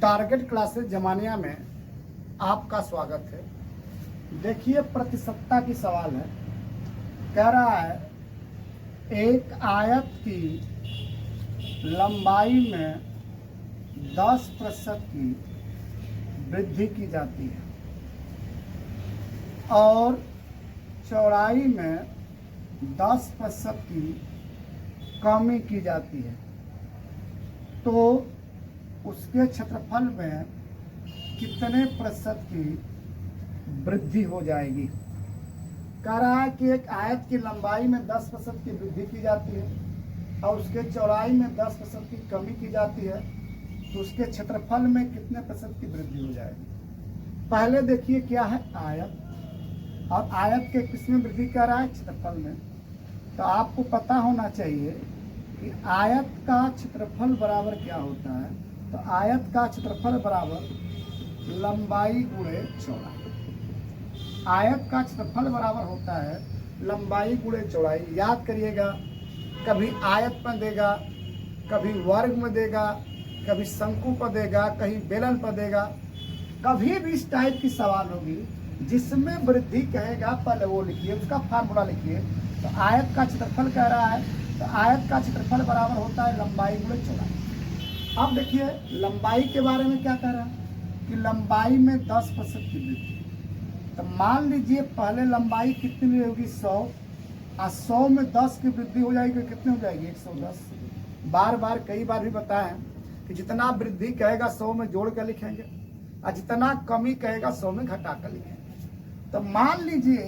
Target classes Zamania में आपका स्वागत है। देखिए प्रतिशतता की सवाल है। कह रहा है एक आयत की लंबाई में 10% की वृद्धि की जाती है और चौड़ाई में 10% की कमी की जाती है, तो उसके क्षेत्रफल में कितने प्रतिशत की वृद्धि हो जाएगी। कह रहा है कि एक आयत की लंबाई में 10% की वृद्धि की जाती है और उसके चौड़ाई में 10% की कमी की जाती है, तो उसके क्षेत्रफल में कितने प्रतिशत की वृद्धि हो जाएगी। पहले देखिए क्या है आयत, और आयत के किस में वृद्धि कर रहा है, क्षेत्रफल में। तो आपको पता होना चाहिए कि आयत का क्षेत्रफल बराबर क्या होता है। तो आयत का क्षेत्रफल बराबर लंबाई गुणे चौड़ाई। आयत का क्षेत्रफल बराबर होता है लंबाई गुणे चौड़ाई। याद करिएगा, कभी आयत में देगा, कभी वर्ग में देगा, कभी शंकु पर देगा, कहीं बेलन पर देगा। कभी भी इस टाइप की सवाल होगी जिसमें वृद्धि कहेगा, पहले वो लिखिए, उसका फार्मूला लिखिए। तो आयत का क्षेत्रफल कह रहा है, तो आयत का क्षेत्रफल बराबर होता है लंबाई गुणे चौड़ाई। अब देखिए लंबाई के बारे में क्या कह रहा है कि लंबाई में 10% की वृद्धि। तो मान लीजिए पहले लंबाई कितनी होगी 100, और 100 में 10 की वृद्धि हो जाएगी, कितनी हो जाएगी 110। बार बार कई बार भी बताएं कि जितना वृद्धि कहेगा 100 में जोड़ कर लिखेंगे और जितना कमी कहेगा 100 में घटा कर लिखेंगे। तो मान लीजिए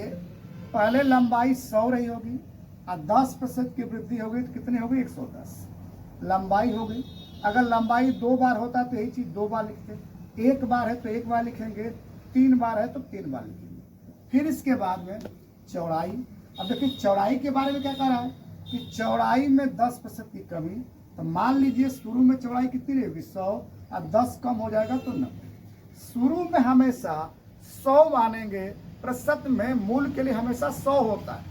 पहले लंबाई 100 रही होगी और 10% की वृद्धि होगी, तो कितनी होगी 110 लंबाई हो गई। अगर लंबाई 2 बार होता तो यही चीज 2 बार लिखते, 1 बार है तो 1 बार लिखेंगे, 3 बार है तो 3 बार लिखेंगे। फिर इसके बाद में चौड़ाई। अब देखिए चौड़ाई के बारे में क्या कह रहा है कि चौड़ाई में 10% की कमी। तो मान लीजिए शुरू में चौड़ाई कितनी रहेगी 100 और 10 कम हो जाएगा तो 90। शुरू में हमेशा 100 मानेंगे, प्रतिशत में मूल के लिए हमेशा 100 होता है,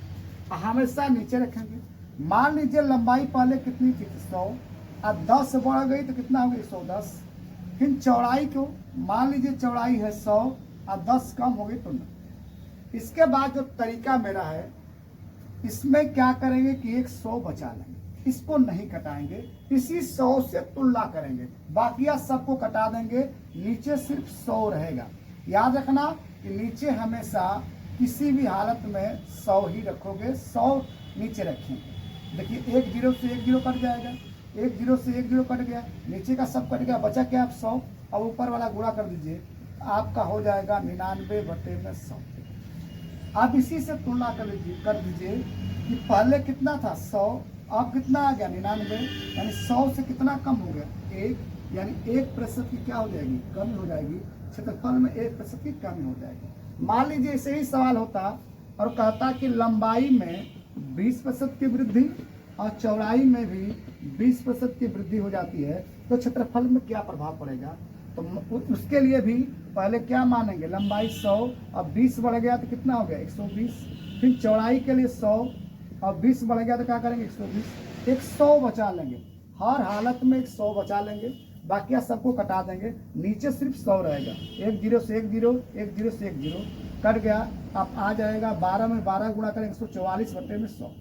हमेशा नीचे रखेंगे। मान लीजिए लंबाई पहले कितनी थी 100 और 10 बढ़ गई तो कितना हो गई 110। फिर चौड़ाई को मान लीजिए चौड़ाई है 100 और 10 कम हो गई तो 90। इसके बाद जो तरीका मेरा है, इसमें क्या करेंगे कि एक 100 बचा लेंगे, इसको नहीं कटाएंगे, इसी 100 से तुलना करेंगे, बाकी सबको कटा देंगे, नीचे सिर्फ 100 रहेगा। याद रखना कि नीचे हमेशा किसी भी हालत में 100 ही रखोगे, 100 नीचे रखेंगे। देखिए एक 0 से एक 0 कट जाएगा, एक 0 से एक 0 कट गया, नीचे का सब कट गया, बचा क्या आप 100 और ऊपर वाला गुणा कर दीजिए, आपका हो जाएगा 99/100। आप इसी से तुलना कर दीजिए कि पहले कितना था 100, अब कितना आ गया 99, यानी 100 से कितना कम हो गया 1, यानी 1% की क्या हो जाएगी, कमी हो जाएगी। क्षेत्रफल में 1% की कमी हो जाएगी। मान लीजिए ऐसे ही सवाल होता और कहता कि लंबाई में 20% की वृद्धि और चौड़ाई में भी 20% की वृद्धि हो जाती है, तो क्षेत्रफल में क्या प्रभाव पड़ेगा। तो उसके लिए भी पहले क्या मानेंगे, लंबाई 100 और 20 बढ़ गया तो कितना हो गया 120। फिर चौड़ाई के लिए 100 और 20 बढ़ गया तो क्या करेंगे 120। 100 बचा लेंगे, हर हालत में 100 बचा लेंगे, बाकी सबको कटा देंगे, नीचे सिर्फ 100 रहेगा। एक 0 से एक 0, एक 0 से एक 0 कट गया। अब आ जाएगा 12 में 12 गुणा करेंगे 144/100।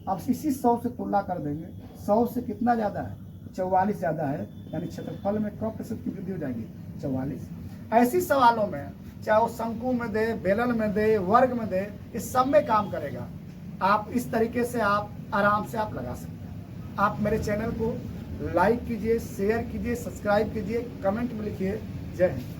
अब इसी 100 से तुलना कर देंगे, 100 से कितना ज़्यादा है 44 ज़्यादा है, यानी क्षेत्रफल में कब प्रतिशत की वृद्धि हो जाएगी 44। ऐसी सवालों में चाहे वो शंकु में दे, बेलन में दे, वर्ग में दे, इस सब में काम करेगा। आप इस तरीके से आप आराम से आप लगा सकते हैं। आप मेरे चैनल को लाइक कीजिए, शेयर कीजिए, सब्सक्राइब कीजिए, कमेंट में लिखिए। जय हिंद।